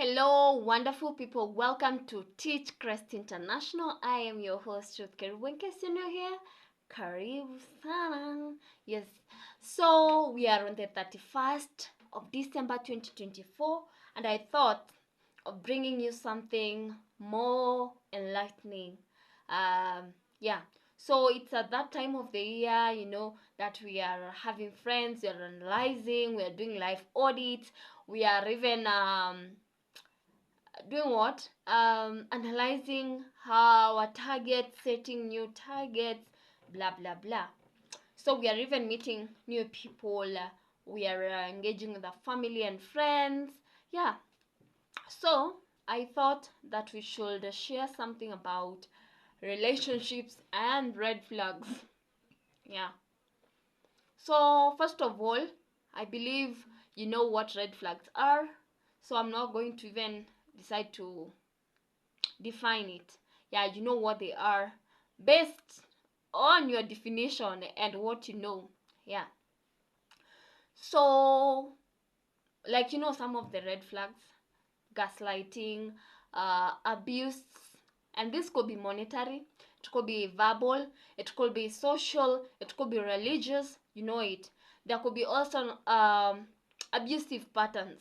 Hello, wonderful people. Welcome to Teach Crest International. I am your host, Ruth Karibu. In case you're new here, Karibu sana. Yes, so we are on the 31st of December 2024, and I thought of bringing you something more enlightening. Yeah, so it's at that time of the year, that we are having friends, we are analyzing, we are doing live audits, we are even doing what analyzing how our targets, setting new targets, blah blah blah. So we are even meeting new people, we are engaging with the family and friends. Yeah, so I thought that we should share something about relationships and red flags. Yeah, so first of all, I believe you know what red flags are, so I'm not going to even decide to define it. Yeah, you know what they are based on your definition and what you know. Yeah, so like some of the red flags: gaslighting, abuse, and this could be monetary, it could be verbal, it could be social, it could be religious. It. There could be also abusive patterns,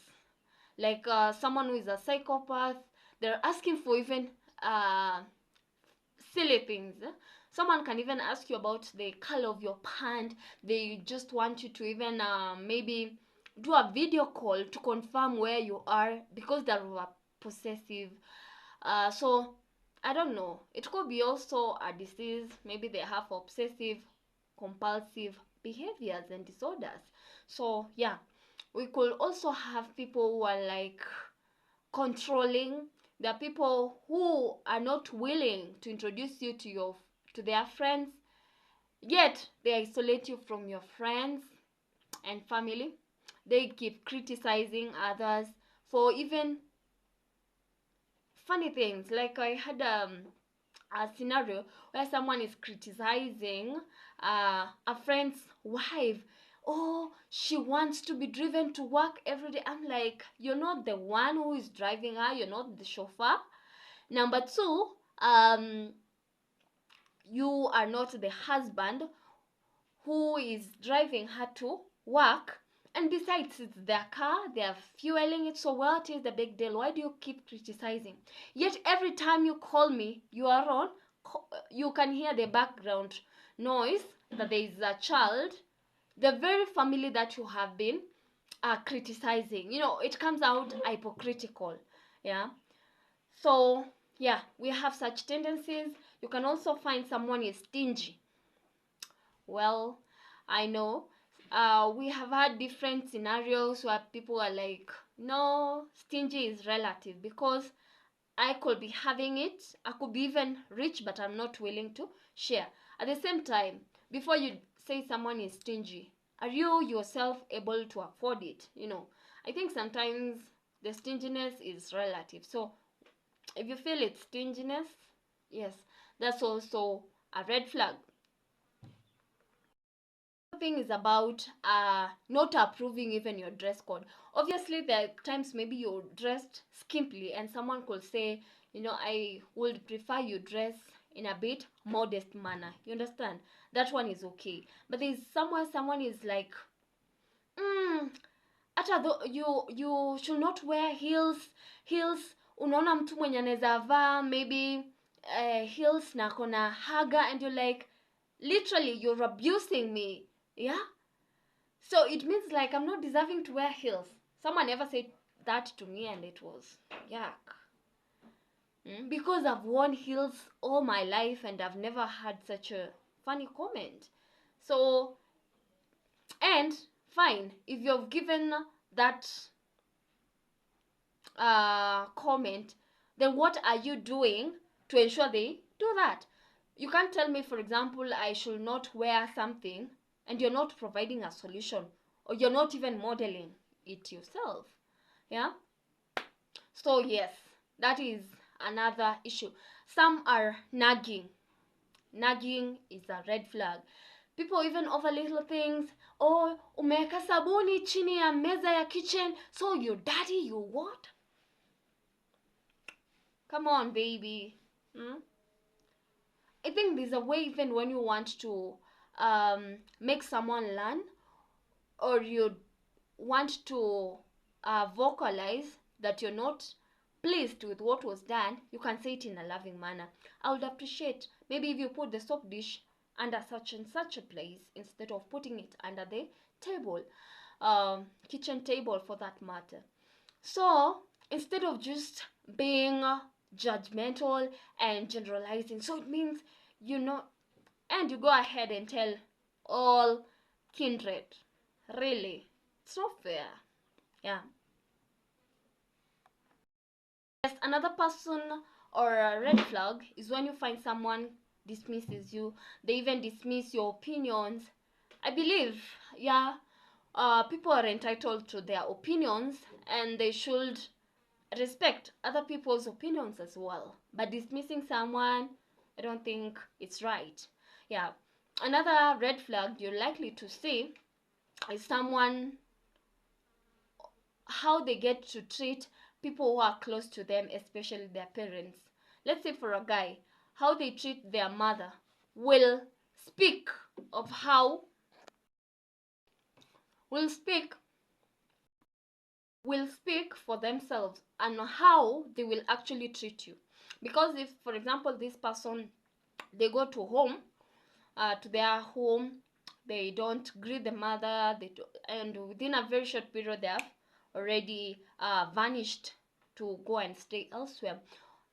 like someone who is a psychopath. They're asking for even uh, silly things. Someone can even ask you about the color of your pant. They just want you to even maybe do a video call to confirm where you are because they're possessive. So I don't know, it could be also a disease. Maybe they have obsessive compulsive behaviors and disorders. So yeah, we could also have people who are like controlling. There are people who are not willing to introduce you to their friends, yet they isolate you from your friends and family. They keep criticizing others for even funny things. Like I had a scenario where someone is criticizing a friend's wife. Oh, she wants to be driven to work every day. I'm like, you're not the one who is driving her, you're not the chauffeur. Number two, you are not the husband who is driving her to work. And besides, it's their car, they are fueling it. So what is the big deal? Why do you keep criticizing? Yet every time you call me, you are on, you can hear the background noise that there is a child, the very family that you have been criticizing. It comes out hypocritical. Yeah. So yeah, we have such tendencies. You can also find someone is stingy. Well, I know we have had different scenarios where people are like, no, stingy is relative, because I could be having it, I could be even rich, but I'm not willing to share. At the same time, before you say someone is stingy, are you yourself able to afford it? I think sometimes the stinginess is relative. So if you feel it's stinginess, yes, that's also a red flag. Thing is about not approving even your dress code. Obviously, there are times maybe you're dressed skimpily and someone could say, I would prefer you dress in a bit modest manner. You understand? That one is okay. But there's somewhere someone is like, hata you should not wear heels. Unaona mtu mwenye anaweza vaa maybe heels na kona haga, and you're like, literally you're abusing me. Yeah, so it means like I'm not deserving to wear heels. Someone ever said that to me and it was yuck. Because I've worn heels all my life and I've never had such a funny comment. So, and fine, if you've given that comment, then what are you doing to ensure they do that? You can't tell me, for example, I should not wear something and you're not providing a solution, or you're not even modeling it yourself. Yeah, so yes, that is another issue. Some are nagging. Nagging is a red flag. People even over little things. Oh, umeweka sabuni chini ya meza ya kitchen, so you dirty, you what? Come on, baby. Hmm? I think there's a way even when you want to make someone learn, or you want to vocalize that you're not pleased with what was done, you can say it in a loving manner. I would appreciate maybe if you put the soap dish under such and such a place instead of putting it under the table, kitchen table for that matter. So instead of just being judgmental and generalizing, so it means, you know, and you go ahead and tell all kindred. Really, it's not fair. Yeah. Yes, another person or a red flag is when you find someone dismisses you. They even dismiss your opinions. I believe, yeah, people are entitled to their opinions and they should respect other people's opinions as well. But dismissing someone, I don't think it's right. Yeah. Another red flag you're likely to see is someone, how they get to treat people who are close to them, especially their parents. Let's say for a guy, how they treat their mother will speak of how will speak will speak for themselves and how they will actually treat you. Because if, for example, this person, they go to home, to their home, they don't greet the mother, and within a very short period they have already vanished to go and stay elsewhere.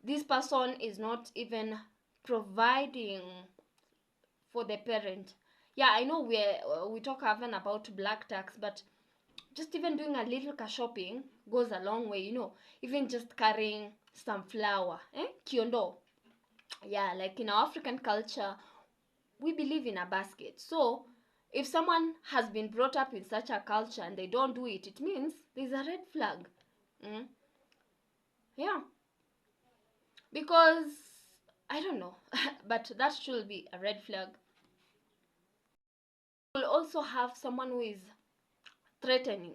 This person is not even providing for the parent. Yeah, I know we talk often about black tax, but just even doing a little car shopping goes a long way, even just carrying some flour, kiondo. Yeah, like in our African culture, we believe in a basket. So if someone has been brought up in such a culture and they don't do it, it means there's a red flag. Yeah, because I don't know, but that should be a red flag. We'll also have someone who is threatening.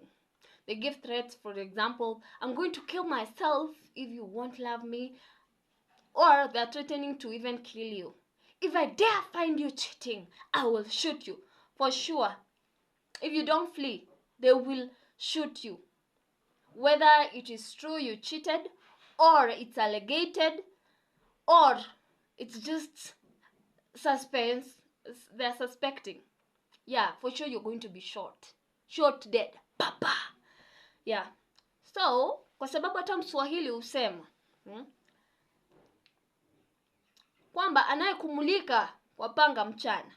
They give threats, for example, I'm going to kill myself if you won't love me, or they're threatening to even kill you. If I dare find you cheating, I will shoot you. For sure. If you don't flee, they will shoot you. Whether it is true you cheated, or it's alleged, or it's just suspense, they're suspecting. Yeah, for sure you're going to be shot. Shot dead. Papa. Yeah. So, kwa sababu hata Mswahili husema kwamba anayekumulika kwa panga mchana,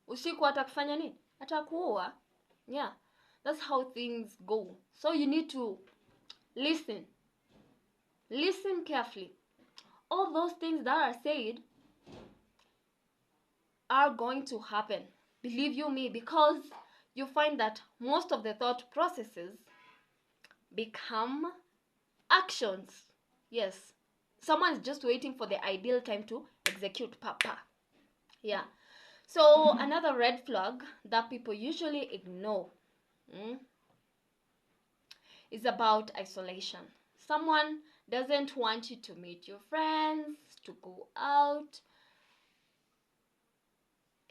usiku atakufanya nini? Atakuua. Yeah. That's how things go. So you need to listen. Listen carefully. All those things that are said are going to happen. Believe you me, because you find that most of the thought processes become actions. Yes. Someone is just waiting for the ideal time to execute. Papa. Yeah. So another red flag that people usually ignore is about isolation. Someone doesn't want you to meet your friends, to go out,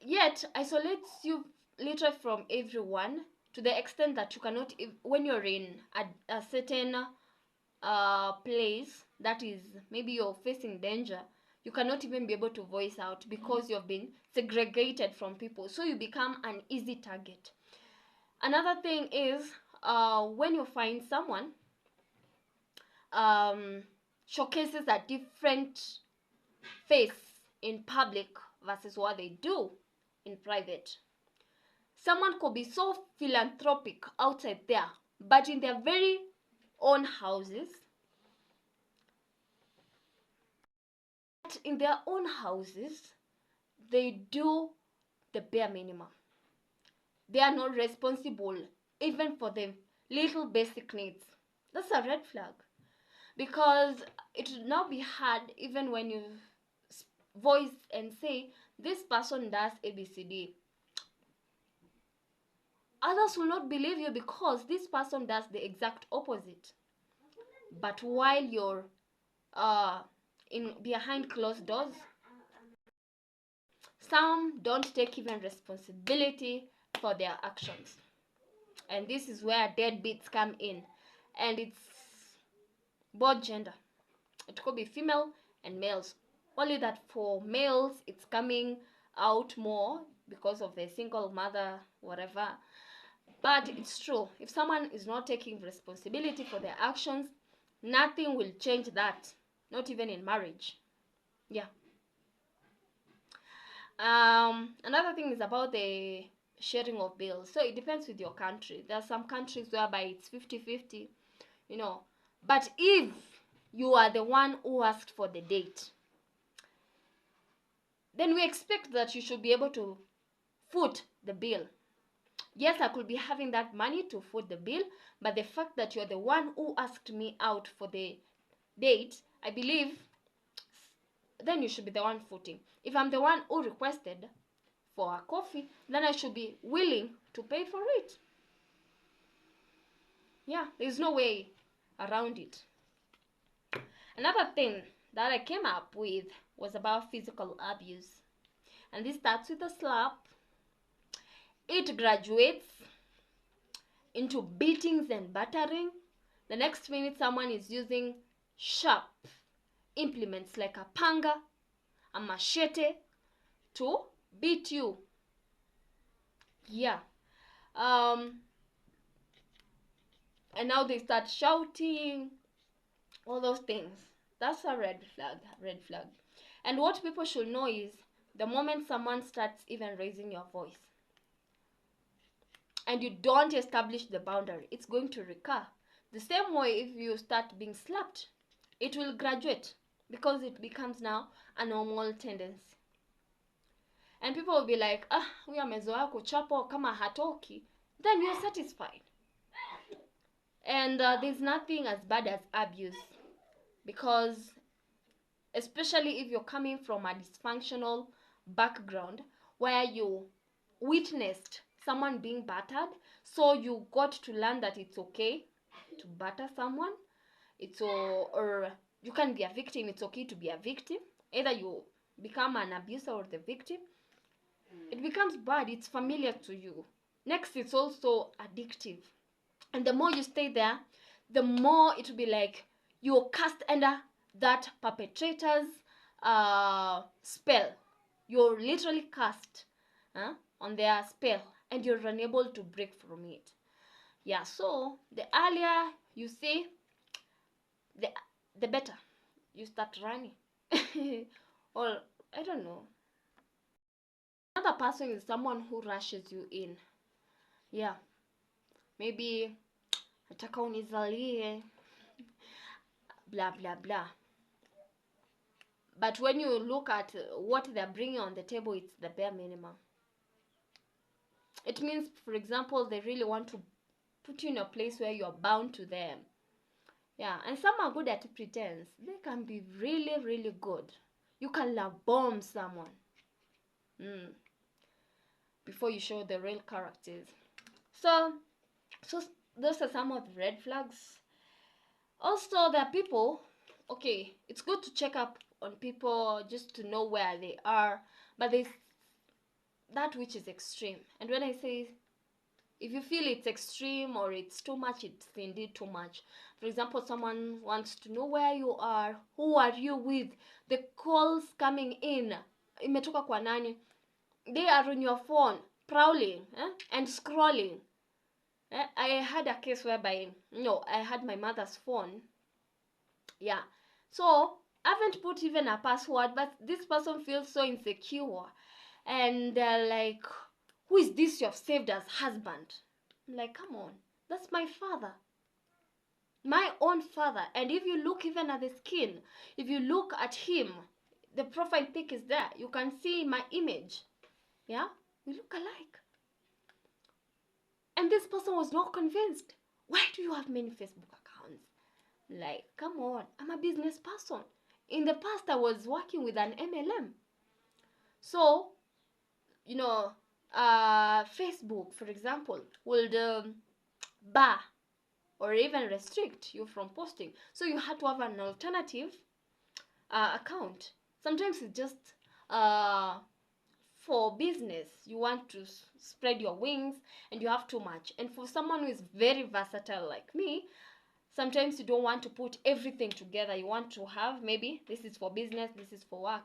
yet isolates you literally from everyone to the extent that you cannot, when you're in a certain place that is maybe you're facing danger, you cannot even be able to voice out because you've been segregated from people, so you become an easy target. Another thing is when you find someone showcases a different face in public versus what they do in private. Someone could be so philanthropic outside there, but in their very own houses, they do the bare minimum. They are not responsible even for the little basic needs. That's a red flag, because it would now be hard even when you voice and say this person does ABCD. Others will not believe you because this person does the exact opposite. But while you're in behind closed doors. Some don't take even responsibility for their actions. And this is where deadbeats come in. And it's both gender. It could be female and males. Only that for males, it's coming out more because of the single mother, whatever. But it's true. If someone is not taking responsibility for their actions, nothing will change that. Not even in marriage. Yeah. Another thing is about the sharing of bills. So it depends with your country. There are some countries whereby it's 50-50, you know. But if you are the one who asked for the date, then we expect that you should be able to foot the bill. Yes, I could be having that money to foot the bill, but the fact that you're the one who asked me out for the date, I believe then you should be the one footing. If I'm the one who requested for a coffee, then I should be willing to pay for it. Yeah, there's no way around it. Another thing that I came up with was about physical abuse. And this starts with a slap. It graduates into beatings and battering. The next minute, someone is using sharp implements like a panga, a machete to beat you. Yeah. And now they start shouting, all those things. That's a red flag. Red flag. And what people should know is the moment someone starts even raising your voice and you don't establish the boundary, it's going to recur. The same way, if you start being slapped, it will graduate because it becomes now a normal tendency. And people will be like, huyu amezoea kuchapwa kama hatoki, then you're satisfied. And there's nothing as bad as abuse, because especially if you're coming from a dysfunctional background where you witnessed someone being battered, so you got to learn that it's okay to batter someone. Or you can be a victim. It's okay to be a victim. Either you become an abuser or the victim. It becomes bad. It's familiar to you. Next, it's also addictive. And the more you stay there, the more it will be like you're cast under that perpetrator's spell. You're literally cast on their spell, and you're unable to break from it. Yeah, so the earlier you see, the better you start running. Or I don't know. Another person is someone who rushes you in. Yeah, maybe nataka unizalie, blah blah blah. But when you look at what they're bringing on the table, it's the bare minimum. It means, for example, they really want to put you in a place where you're bound to them. Yeah, and some are good at pretense. They can be really, really good. You can love bomb someone before you show the real characters. So those are some of the red flags. Also, there are people, okay, it's good to check up on people just to know where they are, but there's that which is extreme. And when I say, if you feel it's extreme or it's too much, it's indeed too much. For example, someone wants to know where you are, who are you with, the calls coming in, imetoka kwa nani, they are on your phone, prowling and scrolling. I had a case whereby, I had my mother's phone. Yeah, so I haven't put even a password, but this person feels so insecure, and they're like, who is this you've saved as husband? I'm like, come on, that's my father, my own father. And if you look even at the skin, if you look at him, the profile pic is there, you can see my image. Yeah, we look alike. And this person was not convinced. Why do you have many Facebook accounts? Like, come on, I'm a business person. In the past, I was working with an MLM. So, Facebook, for example, would bar or even restrict you from posting. So you had to have an alternative account. Sometimes it's just uh, for business. You want to spread your wings and you have too much. And for someone who is very versatile like me, sometimes you don't want to put everything together. You want to have, maybe this is for business, this is for work.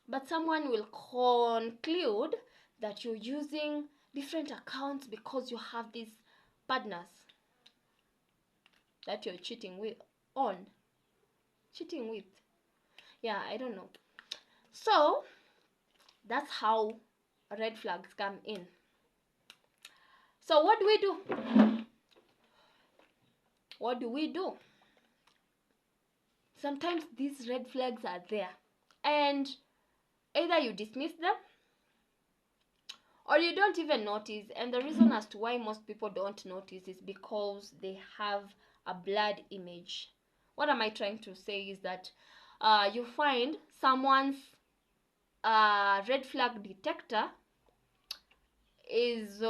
But someone will conclude that you're using different accounts because you have these partners that you're cheating with. Yeah, I don't know. So that's how red flags come in. So what do we do? What do we do? Sometimes these red flags are there, and either you dismiss them or you don't even notice. And the reason as to why most people don't notice is because they have a blurred image. What am I trying to say is that you find someone's red flag detector is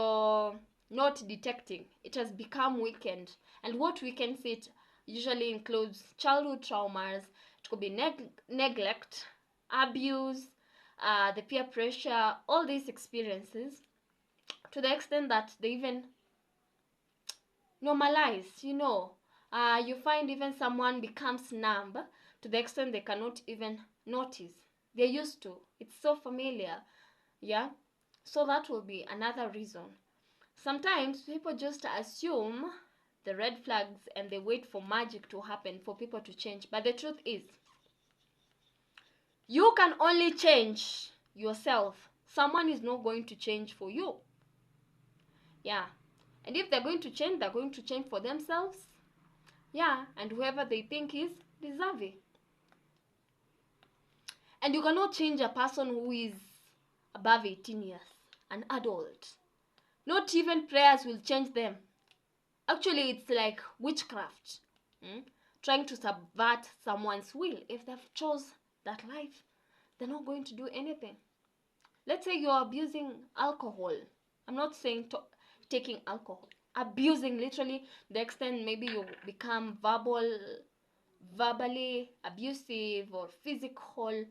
not detecting. It has become weakened, and what weakens it usually includes childhood traumas. It could be neglect, abuse, the peer pressure, all these experiences, to the extent that they even normalize. You find even someone becomes numb to the extent they cannot even notice. They're used to, it's so familiar. Yeah, so that will be another reason. Sometimes people just assume the red flags and they wait for magic to happen for people to change. But the truth is, you can only change yourself. Someone is not going to change for you. Yeah. And if they're going to change for themselves. Yeah. And whoever they think is deserving. And you cannot change a person who is above 18 years, an adult. Not even prayers will change them. Actually, it's like witchcraft. Trying to subvert someone's will. If they've chose that life, they're not going to do anything. Let's say you're abusing alcohol. I'm not saying taking alcohol. Abusing, literally, the extent maybe you become verbally abusive or physical.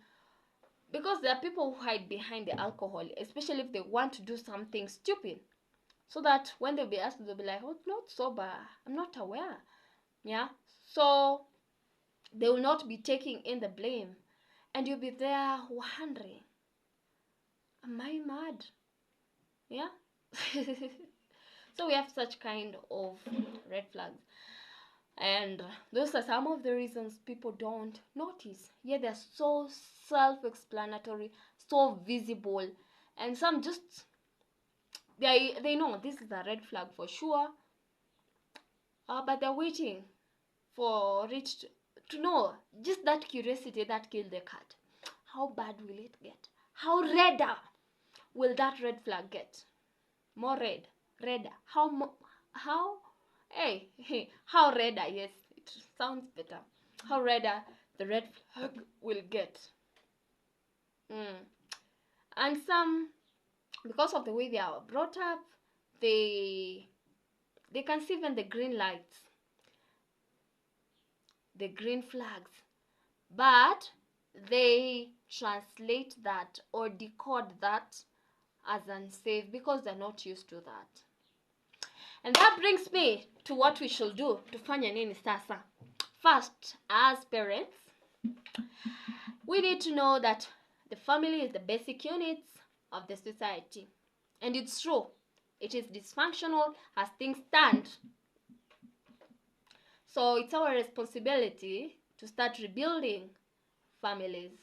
Because there are people who hide behind the alcohol, especially if they want to do something stupid. So that when they'll be asked, they'll be like, oh, not sober. I'm not aware. Yeah. So they will not be taking in the blame. And you'll be there wondering, am I mad? Yeah. So we have such kind of red flags. And those are some of the reasons people don't notice. Yeah, they're so self-explanatory, so visible. And some just, they know this is a red flag for sure. But they're waiting for it to know. Just that curiosity that killed the cat. How bad will it get? How redder will that red flag get? More redder. How? Hey, how redder? Yes, it sounds better. How redder the red flag will get. And some, because of the way they are brought up, they can see even the green lights, the green flags, but they translate that or decode that as unsafe because they're not used to that. And that brings me to what we should do. Tufanya nini sasa? First, as parents, we need to know that the family is the basic unit of the society. And it's true. It is dysfunctional as things stand. So it's our responsibility to start rebuilding families.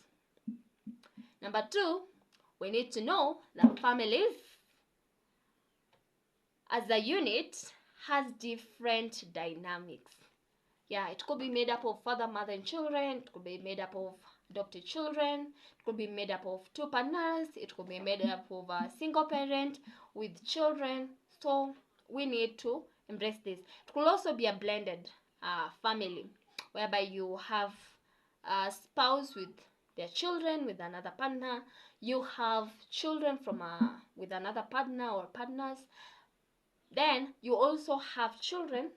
Number two, we need to know that families as a unit has different dynamics. Yeah, it could be made up of father, mother, and children. It could be made up of adopted children. It could be made up of two partners. It could be made up of a single parent with children. So we need to embrace this. It could also be a blended family, whereby you have a spouse with their children with another partner. You have children from with another partner or partners. Then you also have children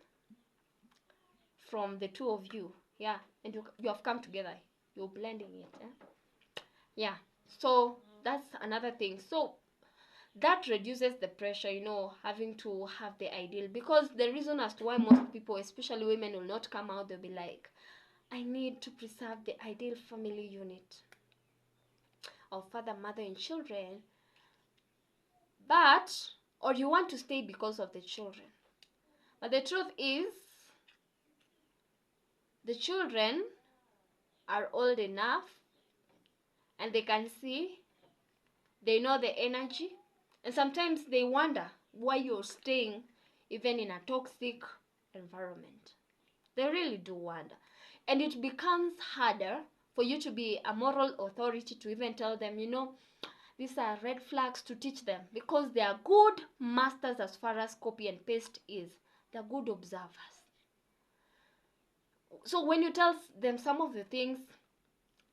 from the two of you. Yeah, and you have come together. you're blending it. Yeah, so that's another thing. So that reduces the pressure, having to have the ideal, because the reason as to why most people, especially women, will not come out, they'll be like, I need to preserve the ideal family unit of father, mother, and children. But, or you want to stay because of the children. But the truth is, the children are old enough and they can see, they know the energy, and sometimes they wonder why you're staying even in a toxic environment. They really do wonder. And it becomes harder for you to be a moral authority to even tell them, these are red flags, to teach them, because they are good masters as far as copy and paste is. They're good observers. So when you tell them some of the things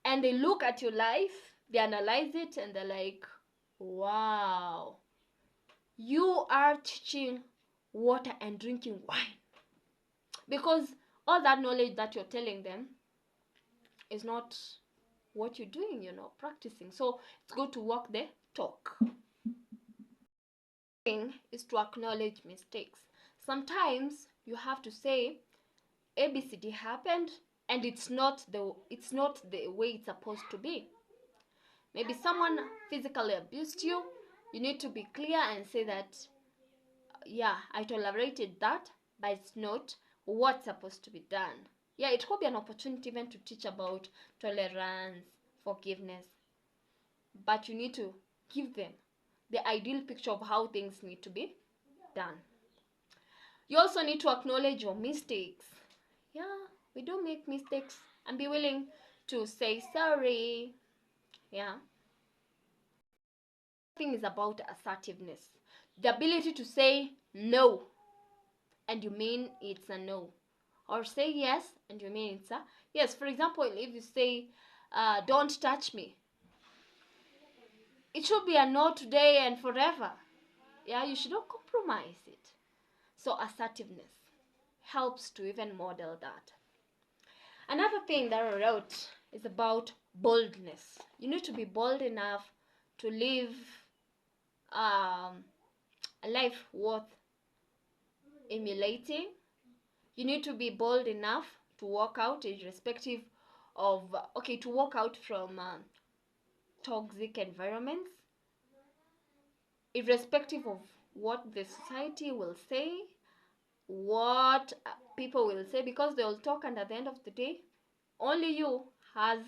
and they look at your life, they analyze it, and they're like, wow, you are teaching water and drinking wine. Because all that knowledge that you're telling them is not what you're doing, practicing. So it's good to walk the talk. Thing is to acknowledge mistakes. Sometimes you have to say ABCD happened and it's not the way it's supposed to be. Maybe someone physically abused you. You need to be clear and say that, yeah, I tolerated that, but it's not what's supposed to be done. Yeah, it could be an opportunity even to teach about tolerance, forgiveness, but you need to give them the ideal picture of how things need to be done. You also need to acknowledge your mistakes. Yeah, we do make mistakes, and be willing to say sorry. Yeah. The thing is about assertiveness. The ability to say no and you mean it's a no. Or say yes and you mean it's a yes. For example, if you say, don't touch me, it should be a no today and forever. Yeah, you should not compromise it. So assertiveness helps to even model that. Another thing that I wrote is about boldness. You need to be bold enough to live a life worth emulating. You need to be bold enough to walk out, irrespective of, to walk out from toxic environments, irrespective of what the society will say, what people will say, because they will talk, and at the end of the day, only you has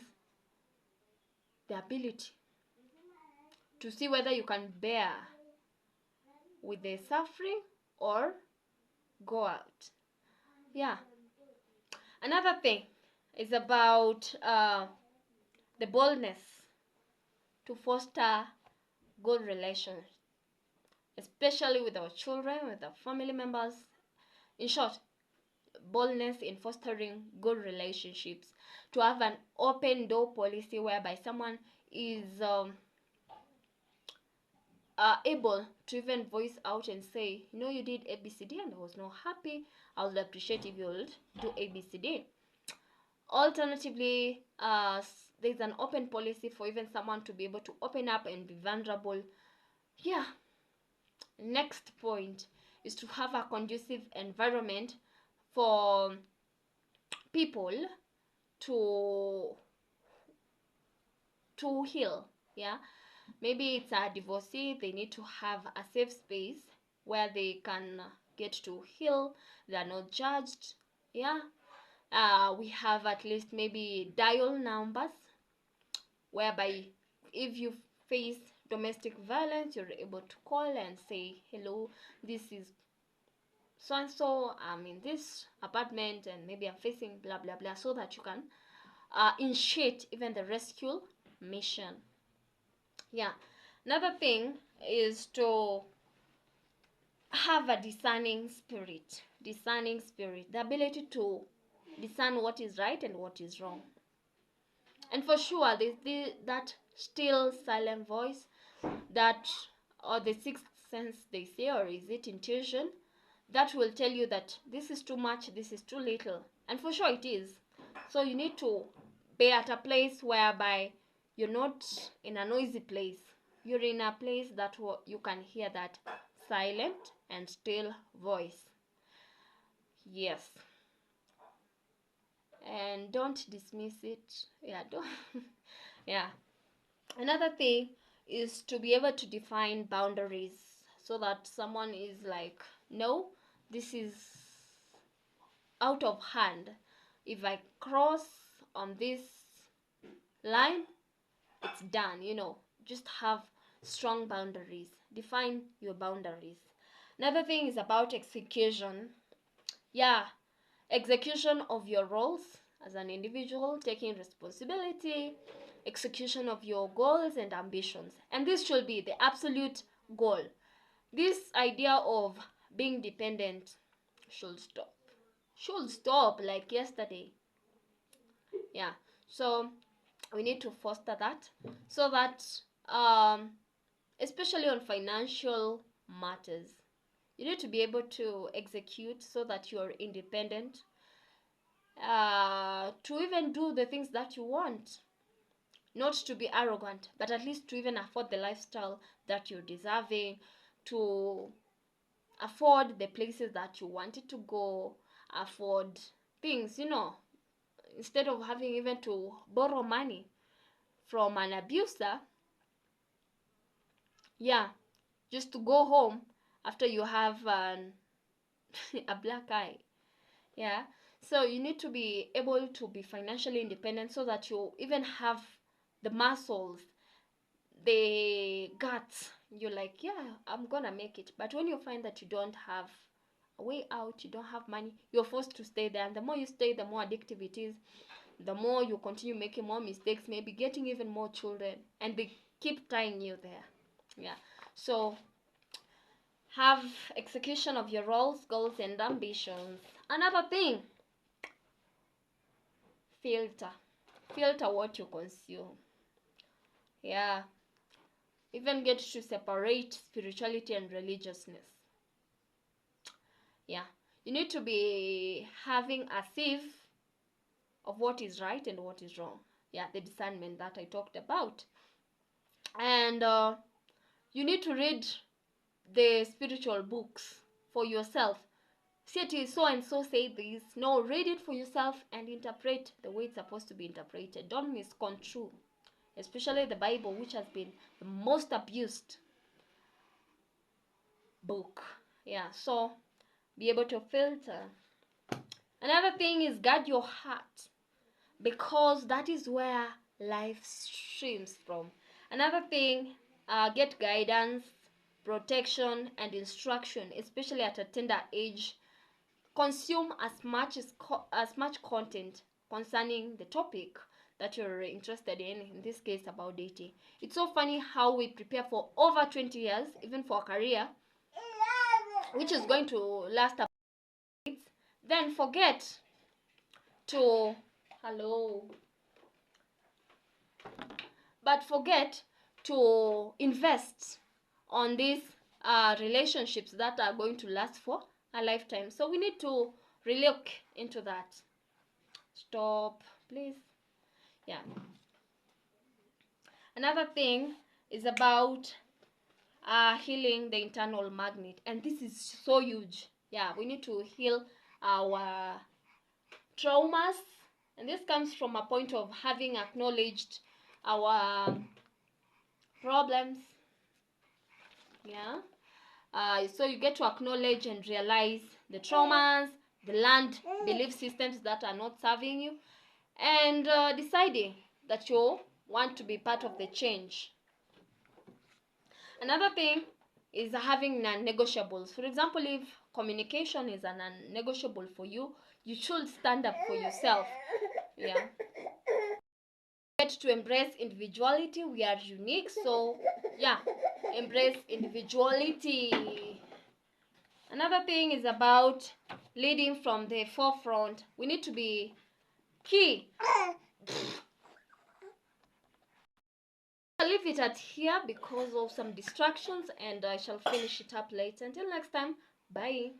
the ability to see whether you can bear with the suffering or go out. Yeah. Another thing is about the boldness to foster good relations, especially with our children, with our family members. In short, boldness in fostering good relationships, to have an open door policy whereby someone is able to even voice out and say, you did ABCD and I was not happy. I would appreciate if you would do ABCD. Alternatively, there's an open policy for even someone to be able to open up and be vulnerable. Yeah. Next point is to have a conducive environment for people to heal. Yeah, maybe it's a divorcee, they need to have a safe space where they can get to heal, they are not judged. Yeah. We have at least maybe dial numbers whereby if you face domestic violence, you're able to call and say, hello, this is so and so, I'm in this apartment and maybe I'm facing blah blah blah, so that you can initiate even the rescue mission. Yeah. Another thing is to have a discerning spirit. The ability to discern what is right and what is wrong. And for sure, there's that still silent voice, that, or the sixth sense they say, or is it intuition, that will tell you that this is too much, this is too little. And for sure it is. So you need to be at a place whereby you're not in a noisy place. You're in a place that you can hear that silent and still voice. Yes. And don't dismiss it. Yeah, don't. Yeah. Another thing is to be able to define boundaries so that someone is like, no, this is out of hand. If I cross on this line, it's done. Just have strong boundaries. Define your boundaries. Another thing is about execution. Yeah, execution of your roles as an individual, taking responsibility, execution of your goals and ambitions. And this should be the absolute goal. This idea of being dependent should stop. Should stop like yesterday. Yeah. So we need to foster that so that especially on financial matters, you need to be able to execute so that you're independent, to even do the things that you want, not to be arrogant, but at least to even afford the lifestyle that you're deserving, to afford the places that you wanted to go, afford things, instead of having even to borrow money from an abuser. Yeah, just to go home after you have a black eye. Yeah, so you need to be able to be financially independent so that you even have the muscles, the guts. You're like, yeah, I'm gonna make it. But when you find that you don't have a way out, you don't have money, you're forced to stay there. And the more you stay, the more addictive it is. The more you continue making more mistakes, maybe getting even more children, and they keep tying you there. Yeah, so have execution of your roles, goals, and ambitions. Another thing, filter what you consume. Yeah, even get to separate spirituality and religiousness. Yeah, you need to be having a sieve of what is right and what is wrong. Yeah, the discernment that I talked about. And you need to read the spiritual books for yourself. See, it is so and so say this. No, read it for yourself and interpret the way it's supposed to be interpreted. Don't misconstrue, especially the Bible, which has been the most abused book. Yeah, so be able to filter. Another thing is guard your heart, because that is where life streams from. Another thing, get guidance, protection, and instruction, especially at a tender age. Consume as much content concerning the topic that you're interested in this case about dating. It's so funny how we prepare for over 20 years, even for a career, which is going to last about 8, then forget to forget to invest on these relationships that are going to last for a lifetime. So we need to relook into that. Stop, please. Yeah. Another thing is about healing the internal magnet, and this is so huge. Yeah, we need to heal our traumas, and this comes from a point of having acknowledged our problems. Yeah. So you get to acknowledge and realize the traumas, the learned belief systems that are not serving you, and deciding that you want to be part of the change. Another thing is having non-negotiables. For example, if communication is a non-negotiable for you, you should stand up for yourself. Yeah. Get to embrace individuality. We are unique, so yeah, embrace individuality. Another thing is about leading from the forefront. We need to be key. I'll leave it at here because of some distractions, and I shall finish it up later. Until next time, bye.